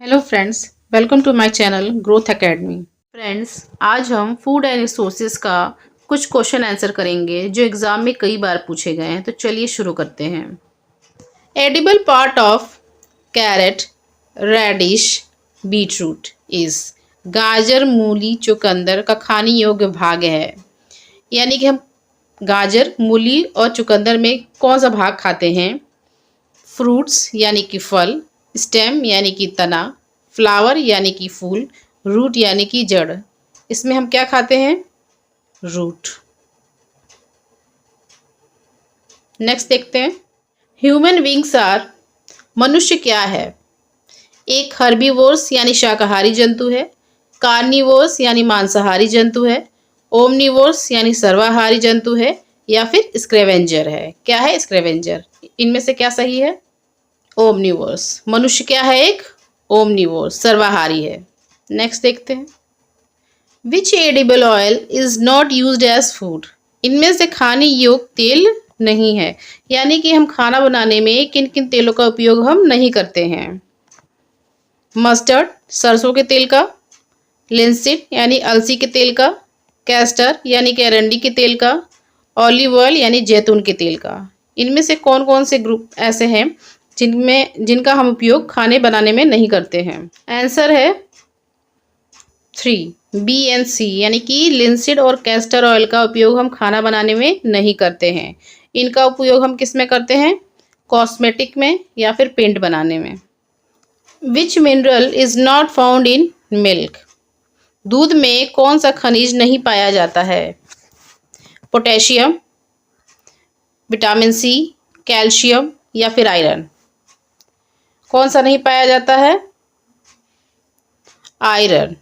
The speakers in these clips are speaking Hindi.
Hello friends, welcome to my channel growth academy. Friends, आज हम फूड एंड रिसोर्सेज का कुछ क्वेश्चन आंसर करेंगे जो एग्जाम में कई बार पूछे गए हैं। तो चलिए शुरू करते हैं। Edible part of carrot, radish, beetroot is. गाजर, मूली, चुकंदर का खाने योग्य भाग है। यानी कि हम गाजर, मूली और चुकंदर में कौन सा भाग खाते हैं? फ्रूट्स यानी कि फल, स्टेम यानी कि तना, फ्लावर यानी कि फूल, रूट यानी कि जड़। इसमें हम क्या खाते हैं? रूट। नेक्स्ट देखते हैं। Human beings are. मनुष्य क्या है? एक हर्बीवोर्स यानी शाकाहारी जंतु है, कार्निवोर्स यानी मांसाहारी जंतु है, ओमनिवोर्स यानी सर्वाहारी जंतु है, या फिर स्क्रेवेंजर है। क्या है स्क्रेवेंजर? इनमें से क्या सही है? ओमनिवोर्स। मनुष्य क्या है? एक ओमनिवोर्स, सर्वाहारी है। नेक्स्ट देखते हैं। Which edible oil is not used as food. इनमें से खाने योग्य तेल नहीं है। यानी कि हम खाना बनाने में किन किन तेलों का उपयोग हम नहीं करते हैं? मस्टर्ड, सरसों के तेल का, लिंसीड यानी अलसी के तेल का, कैस्टर यानी कि अरंडी के तेल का, ऑलिव ऑयल यानी जैतून के तेल का। इनमें से कौन कौन से ग्रुप ऐसे हैं जिनका हम उपयोग खाने बनाने में नहीं करते हैं? आंसर है 3, बी एंड सी, यानी कि लिंसीड और कैस्टर ऑयल का उपयोग हम खाना बनाने में नहीं करते हैं। इनका उपयोग हम किस में करते हैं? कॉस्मेटिक में या फिर पेंट बनाने में। विच mineral is not found in milk. दूध में कौन सा खनिज नहीं पाया जाता है? पोटेशियम, विटामिन सी, कैल्शियम या फिर आयरन। कौन सा नहीं पाया जाता है? आयरन।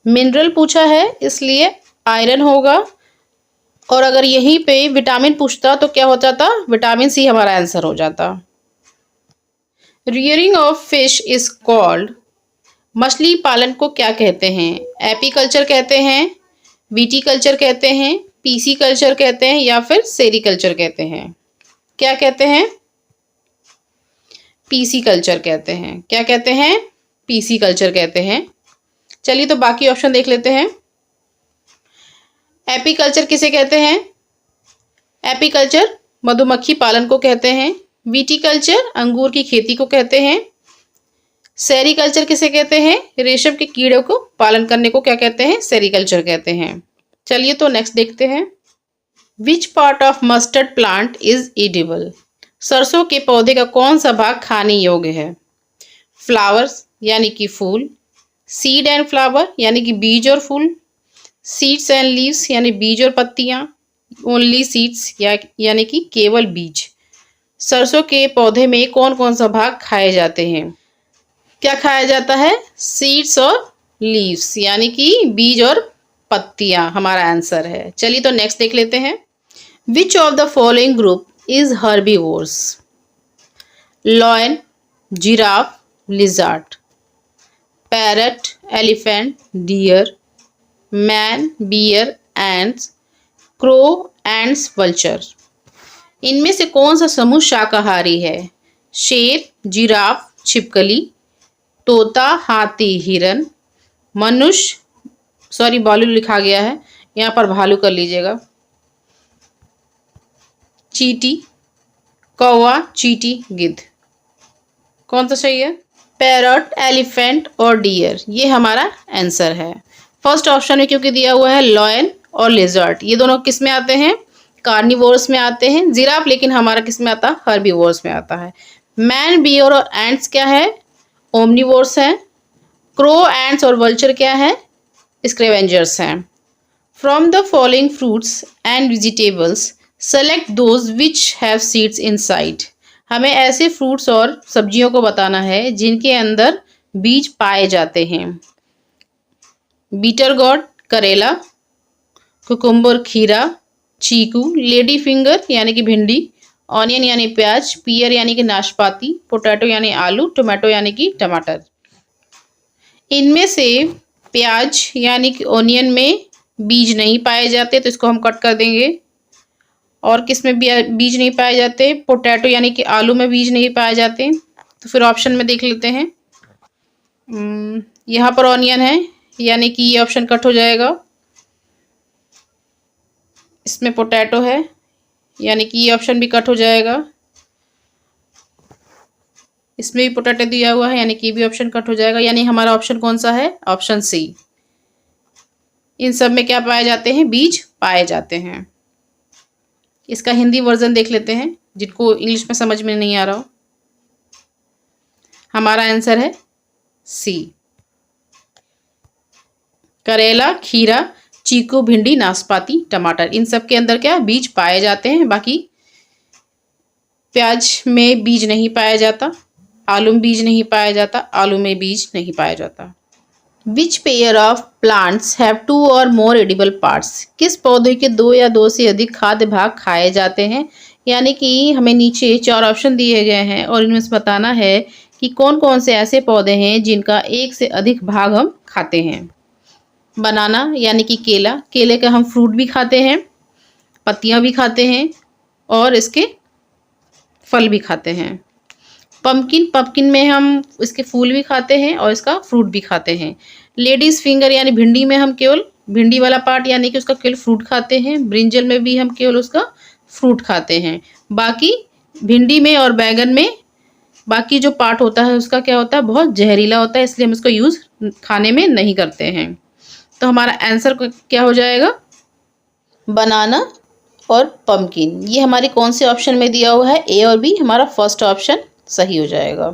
मिनरल पूछा है इसलिए आयरन होगा, और अगर यहीं पे विटामिन पूछता तो क्या हो जाता? विटामिन सी हमारा आंसर हो जाता। Rearing of fish is called. मछली पालन को क्या कहते हैं? एपीकल्चर कहते हैं, विटीकल्चर कहते हैं, पीसी कल्चर कहते हैं, या फिर सेरीकल्चर कहते हैं? क्या कहते हैं? पीसी कल्चर कहते हैं। क्या कहते हैं? पीसी कल्चर कहते हैं। चलिए तो बाकी ऑप्शन देख लेते हैं। एपीकल्चर किसे कहते हैं? एपीकल्चर मधुमक्खी पालन को कहते हैं। विटीकल्चर अंगूर की खेती को कहते हैं। सेरीकल्चर किसे कहते हैं? रेशम के कीड़ों को पालन करने को क्या कहते हैं? सेरीकल्चर कहते हैं। चलिए तो नेक्स्ट देखते हैं। Which part of mustard plant is edible. सरसों के पौधे का कौन सा भाग खाने योग्य है? फ्लावर्स यानी कि फूल, सीड एंड फ्लावर यानी कि बीज और फूल, सीड्स एंड लीव्स यानी बीज और पत्तियां, ओनली सीड्स यानी कि केवल बीज। सरसों के पौधे में कौन कौन सा भाग खाए जाते हैं? क्या खाया जाता है? सीड्स और लीव्स यानी कि बीज और पत्तियां हमारा आंसर है। चलिए तो नेक्स्ट देख लेते हैं। Which of the following group is herbivores? Lion, giraffe, lizard, parrot, elephant, deer, man, bear, ants, crow, ants, vulture. इनमें से कौन सा समूह शाकाहारी है? शेर, जिराफ, छिपकली, तोता, हाथी, हिरन, मनुष्य, भालू लिखा गया है, यहाँ पर भालू कर लीजिएगा, चींटी, कौवा, चींटी, गिद्ध। कौन सा सही है? पैरट, एलिफेंट और डियर, ये हमारा आंसर है। फर्स्ट ऑप्शन में क्योंकि दिया हुआ है लॉयन और लिजर्ड, ये दोनों किस में आते हैं? कार्निवोर्स में आते हैं। जिराफ लेकिन हमारा किस में आता है? हर्बीवोर्स में आता है। मैन, बियर और एंट्स क्या है? ओमनिवोर्स हैं। क्रो, एंट्स और वल्चर क्या है? स्क्रेवेंजर्स हैं। From the following fruits and vegetables select those which have seeds inside. हमें ऐसे फ्रूट्स और सब्जियों को बताना है जिनके अंदर बीज पाए जाते हैं। बीटर गॉड करेला, कुकुम्बर खीरा, चीकू, लेडी फिंगर यानी कि भिंडी, ऑनियन यानी प्याज, पियर यानी कि नाशपाती, पोटैटो यानी आलू, टोमेटो यानी कि टमाटर। इनमें से प्याज यानी कि ऑनियन में बीज नहीं पाए जाते तो इसको हम कट कर देंगे। और किस में बीज नहीं पाए जाते? पोटैटो यानी कि आलू में बीज नहीं पाए जाते। तो फिर ऑप्शन में देख लेते हैं। यहाँ पर ऑनियन है, यानी कि ये ऑप्शन कट हो जाएगा। इसमें पोटैटो है, यानी कि ये ऑप्शन भी कट हो जाएगा। इसमें भी पोटैटो दिया हुआ है, यानी कि ये भी ऑप्शन कट हो जाएगा। यानी हमारा ऑप्शन कौन सा है? Option C. इन सब में क्या पाए जाते हैं? बीज पाए जाते हैं। इसका हिंदी वर्जन देख लेते हैं, जिनको इंग्लिश में समझ में नहीं आ रहा हो। हमारा आंसर है सी। करेला, खीरा, चीकू, भिंडी, नाशपाती, टमाटर, इन सब के अंदर क्या बीज पाए जाते हैं। बाकी प्याज में बीज नहीं पाया जाता, आलू में बीज नहीं पाया जाता, आलू में बीज नहीं पाया जाता। Which pair of plants have 2 और मोर एडिबल पार्ट्स? किस पौधे के 2 या 2 से अधिक खाद्य भाग खाए जाते हैं? यानी कि हमें नीचे 4 ऑप्शन दिए गए हैं और इनमें से बताना है कि कौन कौन से ऐसे पौधे हैं जिनका 1 से अधिक भाग हम खाते हैं। बनाना यानी कि केला, केले का हम फ्रूट भी खाते हैं, पत्तियां भी खाते हैं और इसके फल भी खाते हैं। पम्पकिन, पम्पकिन में हम इसके फूल भी खाते हैं और इसका फ्रूट भी खाते हैं। लेडीज फिंगर यानी भिंडी में हम केवल भिंडी वाला पार्ट यानी कि उसका केवल फ्रूट खाते हैं। ब्रिंजल में भी हम केवल उसका फ्रूट खाते हैं। बाकी भिंडी में और बैगन में बाकी जो पार्ट होता है उसका क्या होता है? बहुत जहरीला होता है, इसलिए हम इसको यूज़ खाने में नहीं करते हैं। तो हमारा आंसर क्या हो जाएगा? बनाना और पम्पकिन। ये हमारी कौन से ऑप्शन में दिया हुआ है? ए और बी। हमारा फर्स्ट ऑप्शन सही हो जाएगा,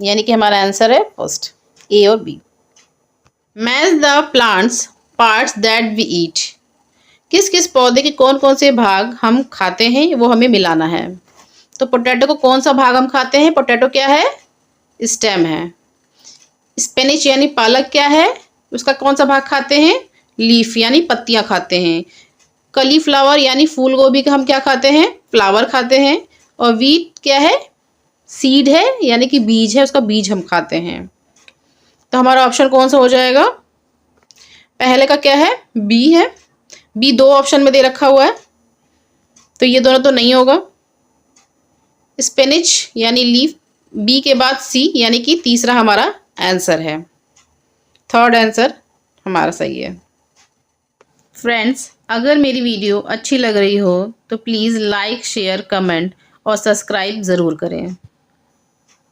यानी कि हमारा आंसर है फर्स्ट, ए और B. Match the plants parts that we eat. किस किस पौधे के कौन कौन से भाग हम खाते हैं वो हमें मिलाना है। तो पोटैटो को कौन सा भाग हम खाते हैं? पोटैटो क्या है? स्टेम है। स्पिनच यानी पालक क्या है? उसका कौन सा भाग खाते हैं? लीफ यानी पत्तियां खाते हैं। कलीफ्लावर यानी फूल गोभी का हम क्या खाते हैं? फ्लावर खाते हैं। और वीट क्या है? सीड है, यानी कि बीज है, उसका बीज हम खाते हैं। तो हमारा ऑप्शन कौन सा हो जाएगा? पहले का क्या है? बी है। बी 2 ऑप्शन में दे रखा हुआ है, तो ये दोनों तो नहीं होगा। स्पिनच यानी लीफ, बी के बाद सी, यानी कि तीसरा हमारा आंसर है। थर्ड आंसर हमारा सही है। फ्रेंड्स, अगर मेरी वीडियो अच्छी लग रही हो तो प्लीज़ लाइक, शेयर, कमेंट और सब्सक्राइब ज़रूर करें।